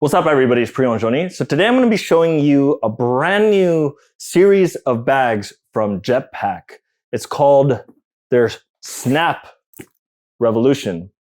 What's up, everybody? It's Priyo and Joni. So today I'm going to be showing you a brand new series of bags from JetPack. It's called their Snap Revolution.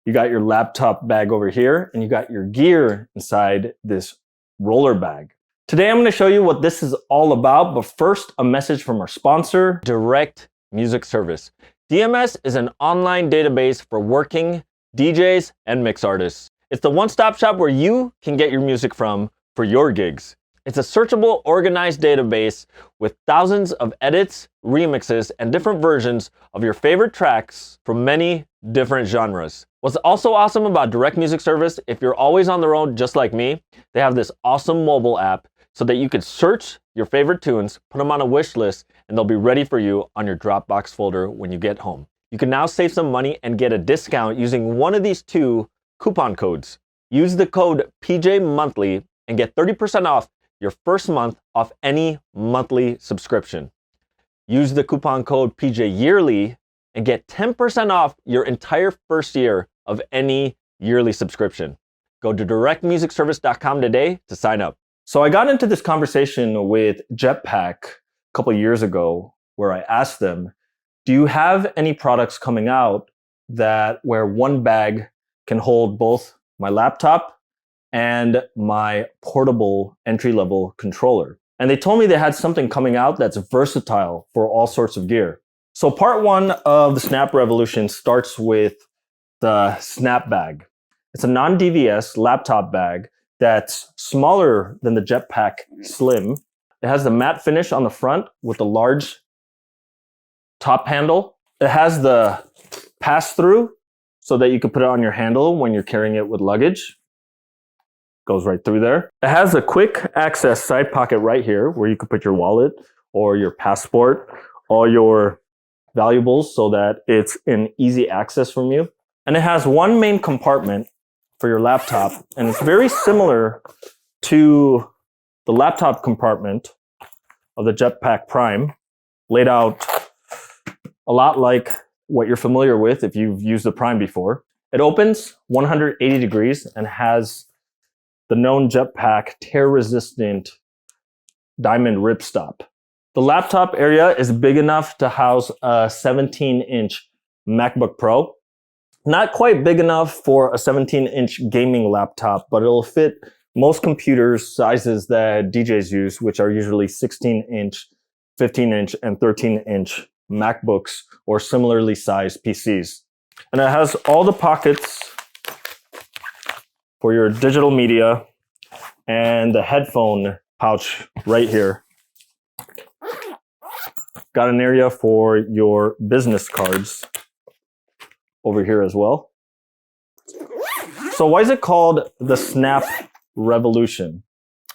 You got your laptop bag over here, and you got your gear inside this roller bag. Today I'm going to show you what this is all about, but first, a message from our sponsor, Direct Music Service. DMS is an online database for working DJs and mix artists. It's the one-stop shop where you can get your music from for your gigs. It's a searchable, organized database with thousands of edits, remixes, and different versions of your favorite tracks from many different genres. What's also awesome about Direct Music Service, if you're always on the road just like me, they have this awesome mobile app so that you can search your favorite tunes, put them on a wish list, and they'll be ready for you on your Dropbox folder when you get home. You can now save some money and get a discount using one of these two coupon codes. Use the code PJMonthly and get 30% off your first month off any monthly subscription. Use the coupon code PJYearly and get 10% off your entire first year of any yearly subscription. Go to directmusicservice.com today to sign up. So I got into this conversation with JetPack a couple years ago where I asked them, do you have any products coming out where one bag can hold both my laptop and my portable entry-level controller? And they told me they had something coming out that's versatile for all sorts of gear. So part one of the Snap Revolution starts with the Snap Bag. It's a non-DVS laptop bag that's smaller than the JetPack Slim. It has the matte finish on the front with the large top handle. It has the pass-through so that you can put it on your handle when you're carrying it with luggage. Goes right through there. It has a quick access side pocket right here where you can put your wallet or your passport, all your valuables, so that it's an easy access from you. And it has one main compartment for your laptop, and it's very similar to the laptop compartment of the JetPack Prime, laid out a lot like what you're familiar with if you've used the Prime before. It opens 180 degrees and has the known JetPack tear-resistant diamond ripstop. The laptop area is big enough to house a 17-inch MacBook Pro. Not quite big enough for a 17-inch gaming laptop, but it'll fit most computers sizes that DJs use, which are usually 16-inch, 15-inch, and 13-inch MacBooks or similarly sized PCs. And it has all the pockets for your digital media and the headphone pouch right here. Got an area for your business cards over here as well. So why is it called the Snap Revolution?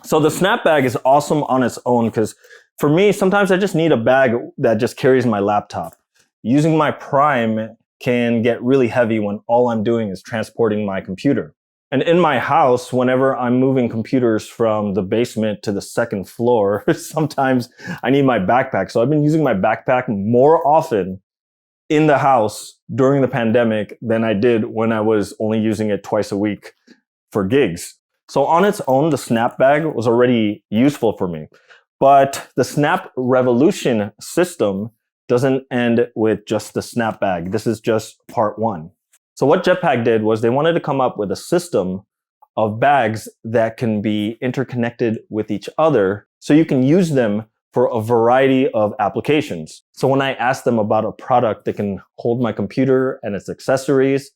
So the Snap Bag is awesome on its own because for me, sometimes I just need a bag that just carries my laptop. Using my Prime can get really heavy when all I'm doing is transporting my computer. And in my house, whenever I'm moving computers from the basement to the second floor, sometimes I need my backpack. So I've been using my backpack more often in the house during the pandemic than I did when I was only using it twice a week for gigs. So on its own, the Snap Bag was already useful for me. But the Snap Revolution system doesn't end with just the Snap Bag. This is just part one. So what JetPack did was they wanted to come up with a system of bags that can be interconnected with each other so you can use them for a variety of applications. So when I asked them about a product that can hold my computer and its accessories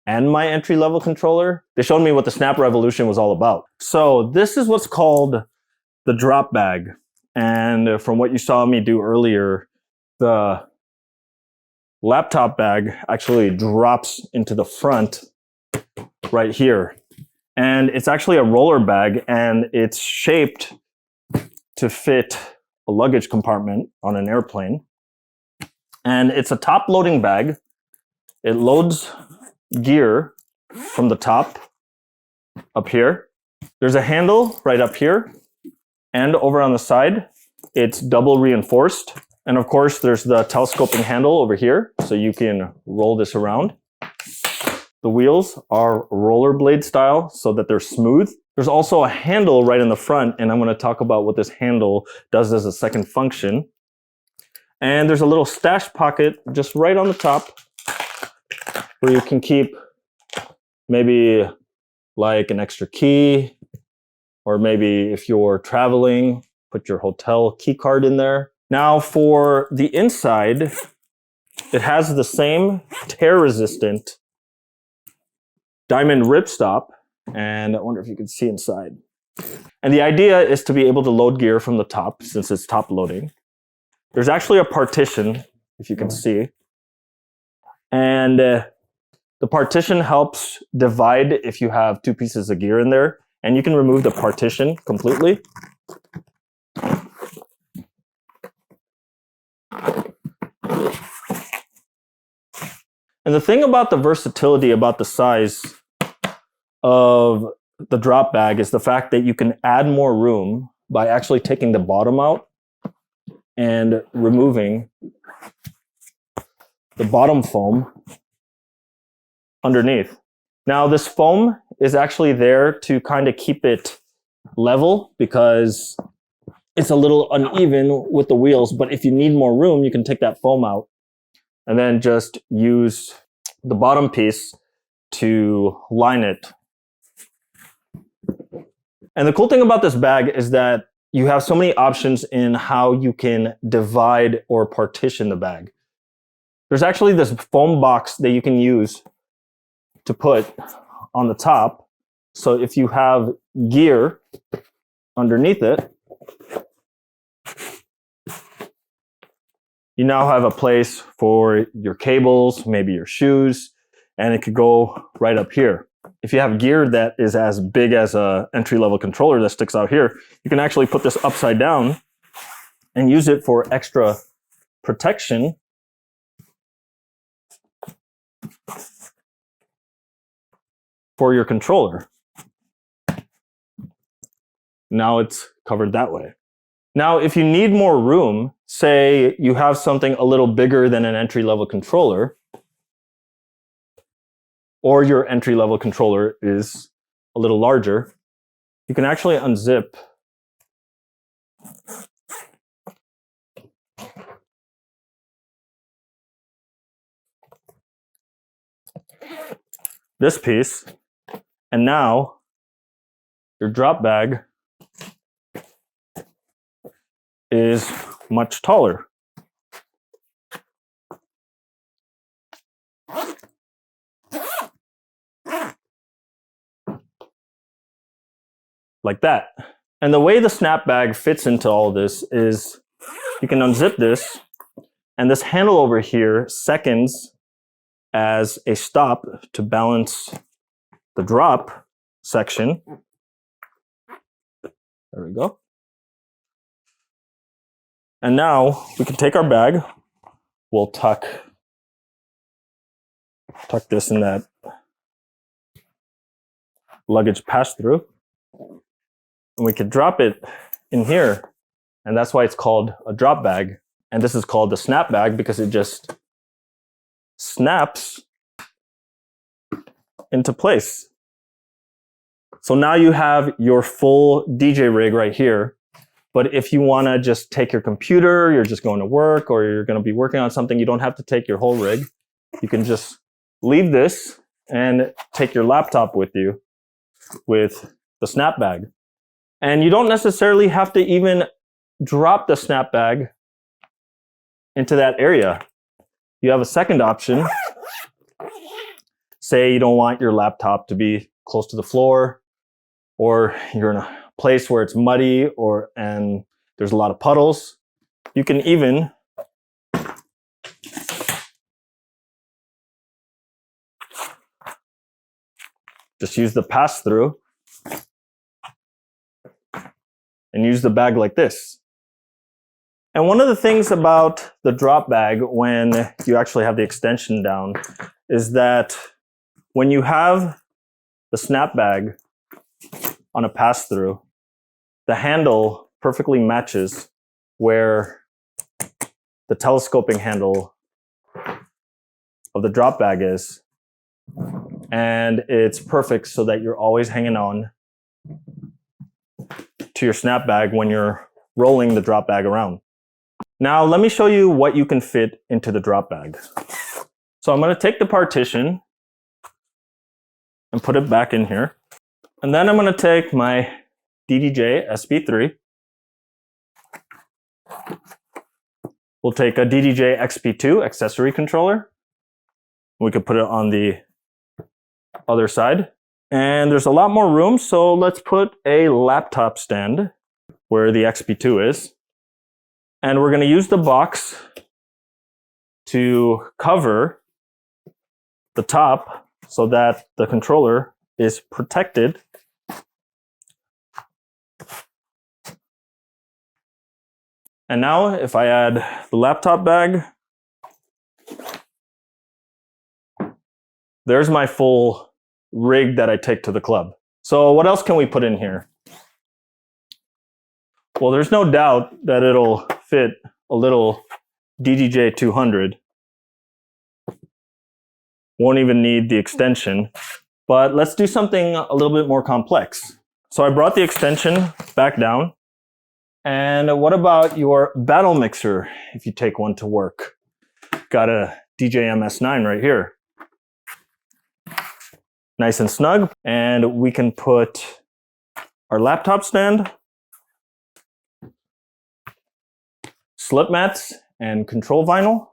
and my entry-level controller, they showed me what the Snap Revolution was all about. So this is what's called the drop bag. And from what you saw me do earlier, the laptop bag actually drops into the front right here. And it's actually a roller bag, and it's shaped to fit a luggage compartment on an airplane. And it's a top-loading bag. It loads gear from the top up here. There's a handle right up here. And over on the side, it's double reinforced. And of course, there's the telescoping handle over here, so you can roll this around. The wheels are rollerblade style so that they're smooth. There's also a handle right in the front, and I'm going to talk about what this handle does as a second function. And there's a little stash pocket just right on the top where you can keep maybe like an extra key, or maybe if you're traveling, put your hotel key card in there. Now for the inside, it has the same tear-resistant diamond ripstop, and I wonder if you can see inside. And the idea is to be able to load gear from the top, since it's top loading. There's actually a partition, if you can see. And the partition helps divide if you have two pieces of gear in there. And you can remove the partition completely. And the thing about the versatility about the size of the drop bag is the fact that you can add more room by actually taking the bottom out and removing the bottom foam underneath. Now this foam is actually there to kind of keep it level because it's a little uneven with the wheels, but if you need more room, you can take that foam out and then just use the bottom piece to line it. And the cool thing about this bag is that you have so many options in how you can divide or partition the bag. There's actually this foam box that you can use to put on the top. So if you have gear underneath it, you now have a place for your cables, maybe your shoes, and it could go right up here. If you have gear that is as big as an entry-level controller that sticks out here, you can actually put this upside down and use it for extra protection. For your controller. Now it's covered that way. Now, if you need more room, say you have something a little bigger than an entry-level controller, or your entry-level controller is a little larger, you can actually unzip this piece, and now your drop bag is much taller. Like that. And the way the snap bag fits into all this is you can unzip this, and this handle over here seconds as a stop to balance the drop section. There we go. And now we can take our bag, we'll tuck this in that luggage pass-through, and we could drop it in here, and that's why it's called a drop bag. And this is called the snap bag because it just snaps into place. So now you have your full DJ rig right here. But if you want to just take your computer, you're just going to work, or you're going to be working on something, you don't have to take your whole rig. You can just leave this and take your laptop with you with the snap bag. And you don't necessarily have to even drop the snap bag into that area. You have a second option. Say you don't want your laptop to be close to the floor, or you're in a place where it's muddy and there's a lot of puddles. You can even just use the pass-through and use the bag like this. And one of the things about the drop bag when you actually have the extension down is that when you have the snap bag on a pass-through, the handle perfectly matches where the telescoping handle of the drop bag is. And it's perfect so that you're always hanging on to your snap bag when you're rolling the drop bag around. Now let me show you what you can fit into the drop bag. So I'm going to take the partition and put it back in here. And then I'm going to take my DDJ SP3. We'll take a DDJ XP2 accessory controller. We could put it on the other side. And there's a lot more room, so let's put a laptop stand where the XP2 is. And we're going to use the box to cover the top so that the controller is protected. And now if I add the laptop bag, there's my full rig that I take to the club. So what else can we put in here? Well, there's no doubt that it'll fit a little DDJ 200. Won't even need the extension, but let's do something a little bit more complex. So I brought the extension back down. And what about your battle mixer if you take one to work? Got a DJ MS9 right here. Nice and snug. And we can put our laptop stand, slip mats, and control vinyl.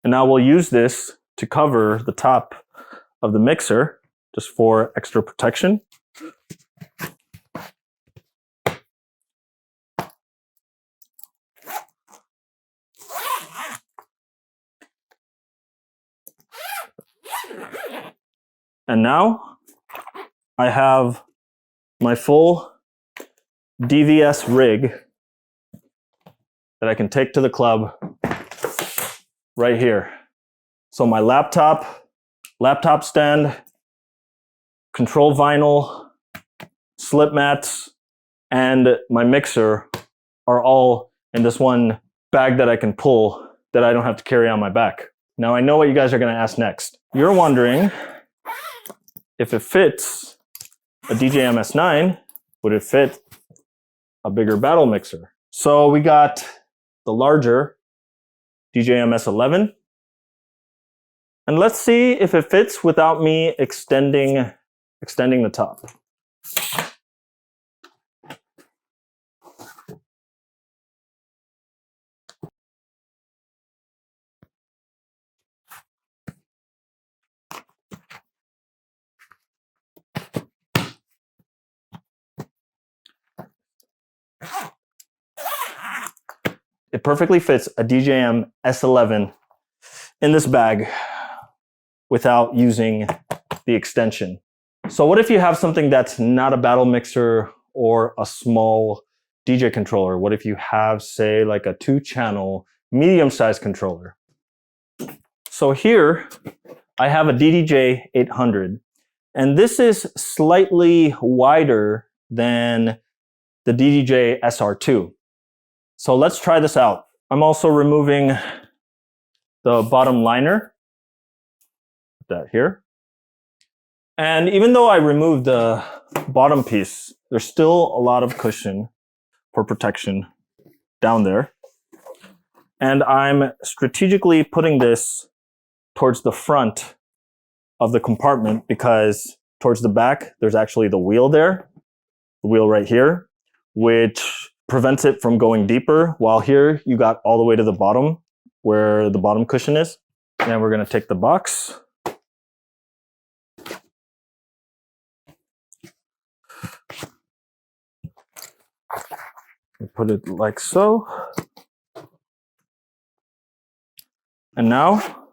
And now we'll use this to cover the top of the mixer just for extra protection. And now I have my full DVS rig that I can take to the club right here. So my laptop stand, control vinyl, slip mats, and my mixer are all in this one bag that I can pull that I don't have to carry on my back. Now I know what you guys are going to ask next. You're wondering if it fits a DJ MS9, would it fit a bigger battle mixer? So we got the larger DJ MS11. And let's see if it fits without me extending the top. It perfectly fits a DJM S11 in this bag without using the extension. So what if you have something that's not a battle mixer or a small DJ controller? What if you have, say, like a 2-channel medium-sized controller? So here I have a DDJ 800, and this is slightly wider than the DDJ SR2. So let's try this out. I'm also removing the bottom liner. Put that here. And even though I removed the bottom piece, there's still a lot of cushion for protection down there. And I'm strategically putting this towards the front of the compartment because towards the back, there's actually the wheel there, the wheel right here, which prevents it from going deeper, while here you got all the way to the bottom where the bottom cushion is. And we're going to take the box. Put it like so. And now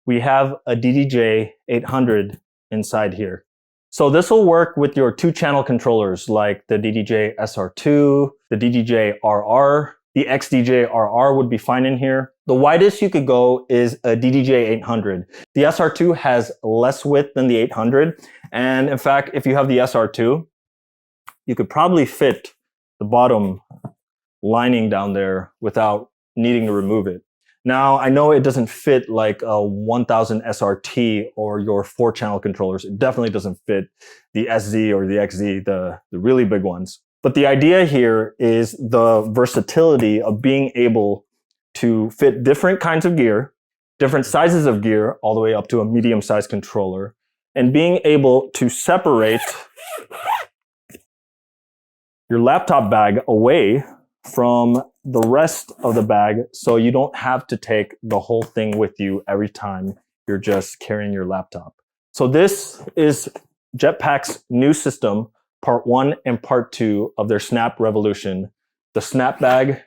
we have a DDJ 800 inside here. So this will work with your 2-channel controllers like the DDJ SR2, the DDJ RR, the XDJ RR would be fine in here. The widest you could go is a DDJ 800. The SR2 has less width than the 800. And in fact, if you have the SR2, you could probably fit the bottom lining down there without needing to remove it. Now, I know it doesn't fit like a 1000 SRT or your 4-channel controllers. It definitely doesn't fit the SZ or the XZ, the really big ones. But the idea here is the versatility of being able to fit different kinds of gear, different sizes of gear, all the way up to a medium-sized controller, and being able to separate your laptop bag away from the rest of the bag so you don't have to take the whole thing with you every time you're just carrying your laptop. So this is JetPack's new system, part 1 and part 2 of their Snap Revolution, the Snap Bag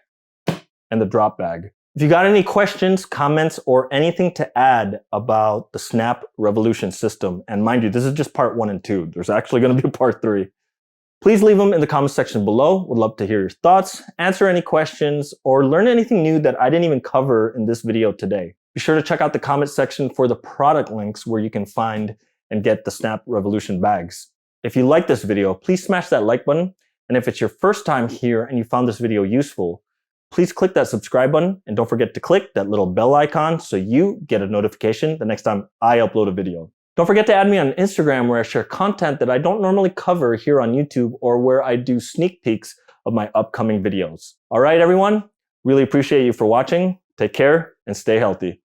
and the Drop Bag. If you got any questions, comments, or anything to add about the Snap Revolution system, and mind you, this is just part 1 and 2. There's actually going to be a part 3. Please leave them in the comment section below. Would love to hear your thoughts, answer any questions, or learn anything new that I didn't even cover in this video today. Be sure to check out the comment section for the product links where you can find and get the Snap Revolution bags. If you like this video, please smash that like button. And if it's your first time here and you found this video useful, please click that subscribe button and don't forget to click that little bell icon so you get a notification the next time I upload a video. Don't forget to add me on Instagram where I share content that I don't normally cover here on YouTube or where I do sneak peeks of my upcoming videos. All right, everyone, really appreciate you for watching. Take care and stay healthy.